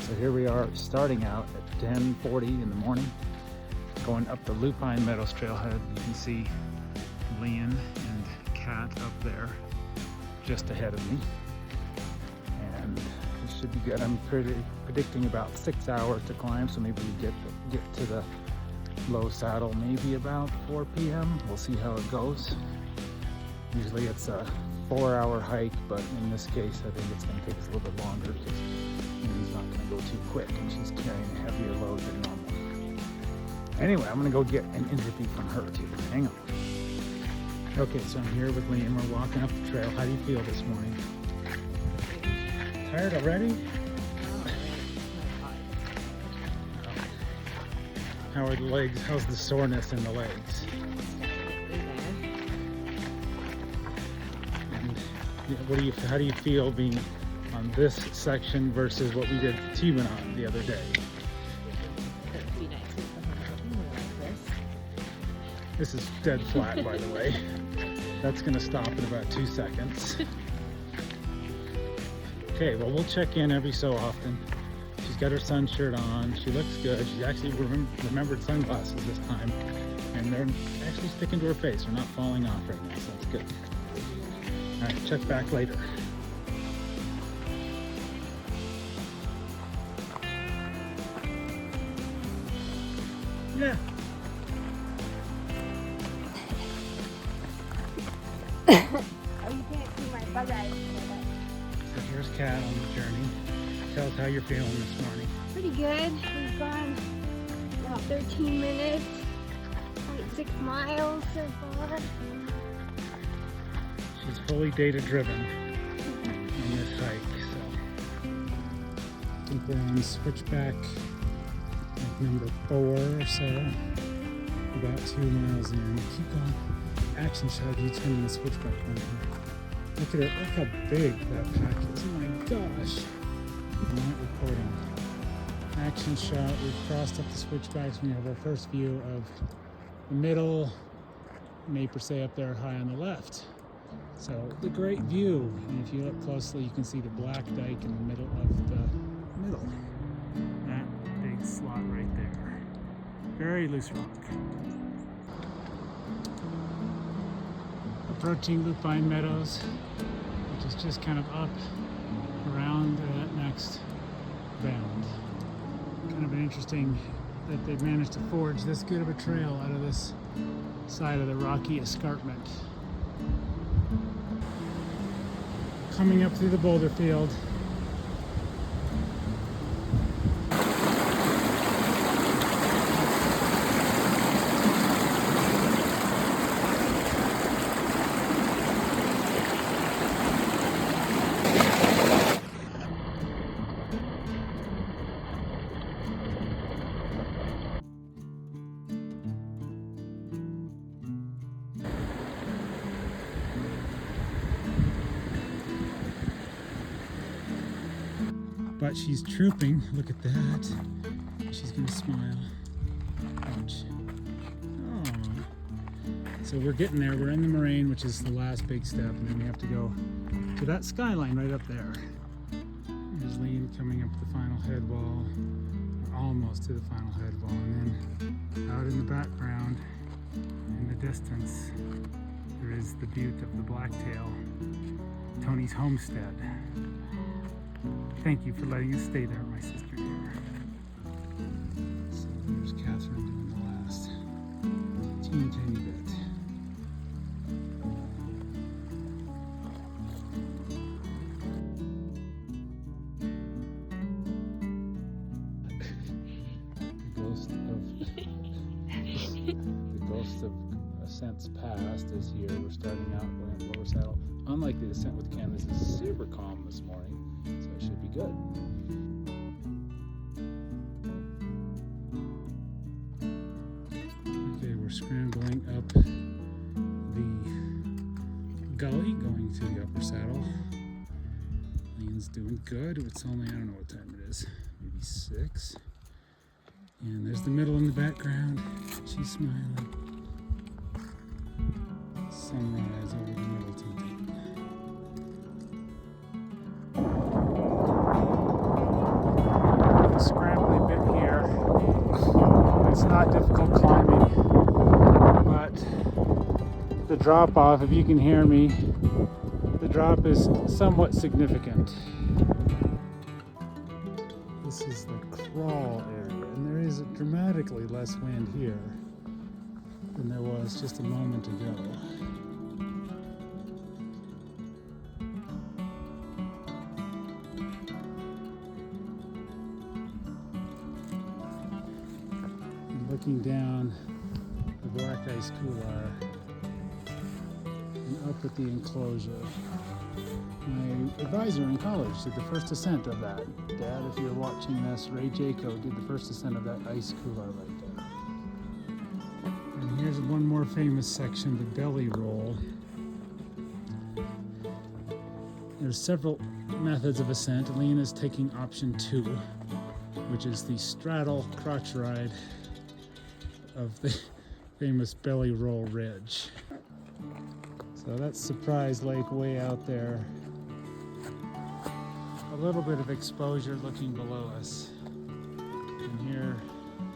So here we are starting out at 10:40 in the morning, going up the Lupine Meadows trailhead. You can see Lienne and Kat up there just ahead of me. And it should be good. I'm predicting about 6 hours to climb, so maybe we get to the low saddle maybe about 4 p.m. We'll see how it goes. Usually it's a 4-hour hike, but in this case I think it's going to take us a little bit longer because Lienne's not going to go too quick and she's carrying a heavier load than normal. Anyway, I'm going to go get an interview from her too. Hang on. Okay, so I'm here with Lienne. We're walking up the trail. How do you feel this morning? Tired already? How are the legs? How's the soreness in the legs? And how do you feel being on this section versus what we did Teton on the other day? This is dead flat, by the way. That's going to stop in about 2 seconds. Okay, well, we'll check in every so often. She's got her sun shirt on. She looks good. She actually remembered sunglasses this time. And they're actually sticking to her face. They're not falling off right now, so that's good. All right, check back later. Yeah. Oh, you can't see my bug eyes. So here's Kat on the journey. Tell us how you're feeling this morning. Pretty good. We've gone about 13 minutes, 0.6 miles so far. She's fully data driven on this hike, so I think we're on switchback like number 4 or so. About 2 miles in. Keep going. Action shot of you turning the switchback on. Look at it. Look how big that pack is. Oh my gosh. I'm not recording. Action shot. We've crossed up the switchbacks. We have our first view of the middle, May per se up there high on the left. So the great view. And if you look closely, you can see the black dike in the middle of the middle. That big slot right there. Very loose rock. Approaching Lupine Meadows, which is just kind of up around that next bend. Kind of an interesting that they've managed to forge this good of a trail out of this side of the rocky escarpment. Coming up through the boulder field. But she's trooping. Look at that. She's gonna smile. Ouch. Oh. So we're getting there. We're in the moraine, which is the last big step, and then we have to go to that skyline right up there. There's Lienne coming up the final head wall. We're almost to the final head wall, and then out in the background, in the distance, there is the butte of the Blacktail, Tony's homestead. Thank you for letting us stay there, my sister dear. So there's Catherine doing the last teeny tiny bit. The ghost of ascents past is here. We're starting out going lower saddle. Unlike the descent with Ken, this is super calm this morning. So it should be good. Okay, we're scrambling up the gully, going to the upper saddle. Lienne's doing good. It's only, I don't know what time it is, maybe 6. And there's the middle in the background. She's smiling. Sunrise over the middle Teton. difficult climbing, but the drop off, if you can hear me, the drop is somewhat significant. This is the crawl area, and there is dramatically less wind here than there was just a moment ago. And looking down the black ice couloir and up at the enclosure. My advisor in college did the first ascent of that. Dad, if you're watching this, Ray Jaco did the first ascent of that ice couloir right there. And here's one more famous section, the belly roll. There's several methods of ascent. Lienne is taking option 2, which is the straddle crotch ride of the famous belly roll ridge. So that's Surprise Lake way out there. A little bit of exposure looking below us. And here,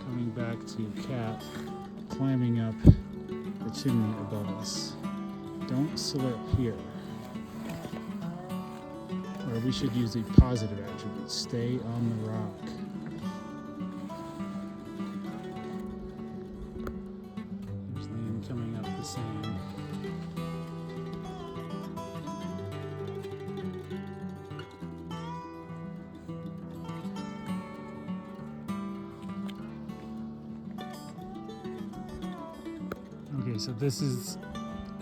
coming back to Cat, climbing up the chimney above us. Don't slip here. Or we should use the positive attribute. Stay on the rock. There's Lienne coming up the same. Okay, so this is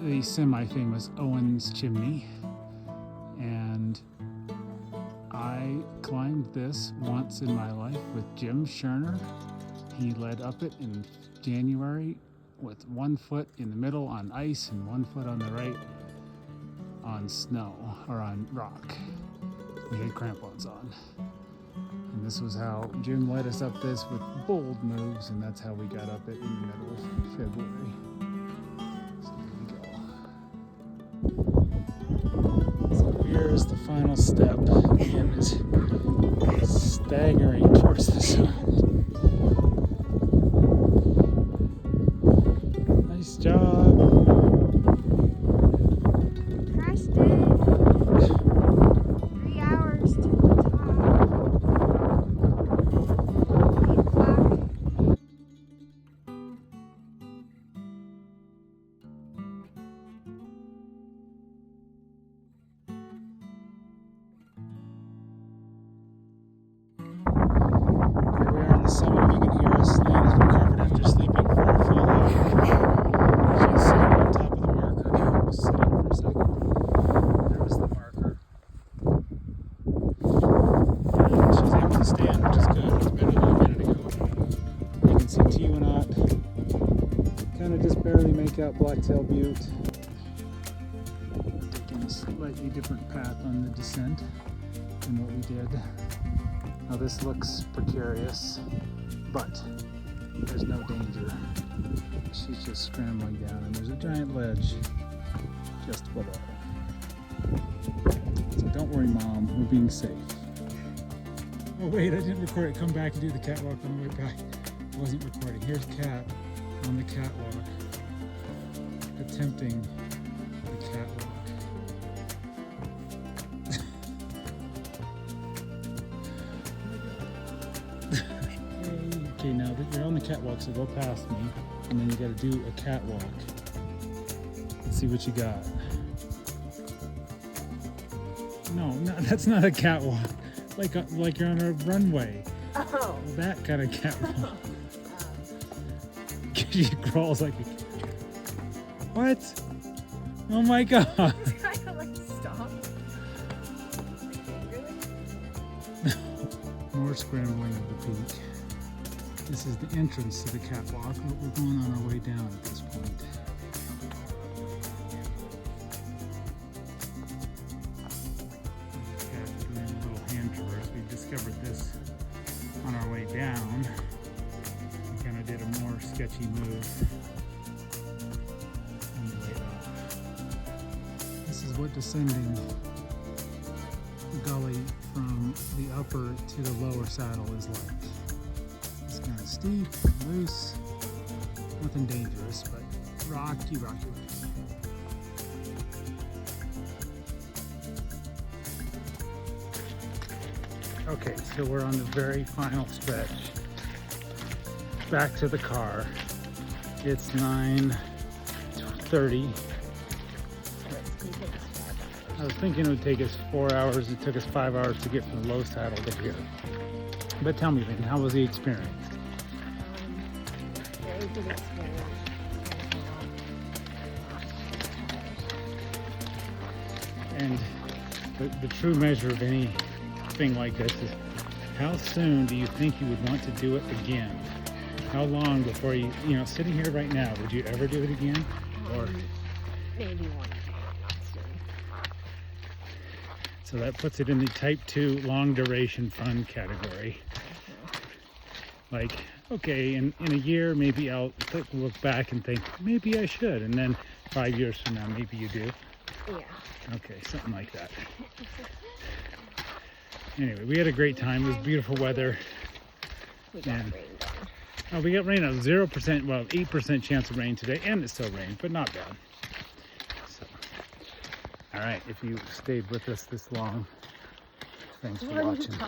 the semi-famous Owen's chimney, and I climbed this once in my life with Jim Scherner. He led up it in January with 1 foot in the middle on ice and 1 foot on the right on snow, or on rock. We had crampons on. And this was how Jim led us up this with bold moves, and that's how we got up it in the middle of February. So here we go. So here's the final step. Lienne is staggering towards the sun. Nice job. Crushed it. 3 hours to the top. 8 o'clock. Here we are on the summit. If you can hear us, Lienne has recovered after sleeping for a full hour. She's sitting on top of the marker. We'll sit up for a second. There was the marker. And she's able to stand, which is good. It's better than a minute ago. You can see Teton. Kind of just barely make out Blacktail Butte. Taking a slightly different path on the descent than what we did. Now this looks precarious, but there's no danger. She's just scrambling down, and there's a giant ledge just below. So don't worry, Mom, we're being safe. Oh wait, I didn't record it. Come back and do the catwalk on the way back. I wasn't recording. Here's Cat on the catwalk, attempting the catwalk. Okay, now that you're on the catwalk, so go past me, and then you gotta do a catwalk. Let's see what you got. No, that's not a catwalk. Like you're on a runway. Oh. That kind of catwalk. She crawls like a... What? Oh my god. Kind of like stop. Really? More scrambling of the peak. This is the entrance to the catwalk, but we're going on our way down at this point. Cat doing a little hand traverse. We discovered this on our way down. We kind of did a more sketchy move on the way up. This is what descending the gully from the upper to the lower saddle is like. It's kind of steep, loose. Nothing dangerous, but rocky. Okay, so we're on the very final stretch. Back to the car. It's 9:30. I was thinking it would take us 4 hours. It took us 5 hours to get from the low saddle to here. But tell me, Lienne, how was the experience? Very good experience. And the true measure of anything like this is how soon do you think you would want to do it again? How long before you sitting here right now, would you ever do it again? Or Maybe one day, not soon. so that puts it in the type 2 long duration fun category. Like, okay, in a year, maybe I'll look back and think, maybe I should. And then 5 years from now, maybe you do. Yeah. Okay, something like that. Anyway, we had a great time. It was beautiful weather. We got And- rained on. Oh, we got rain, a 0%, well, 8% chance of rain today, and it still rained, but not bad. So, all right, if you stayed with us this long, thanks for watching.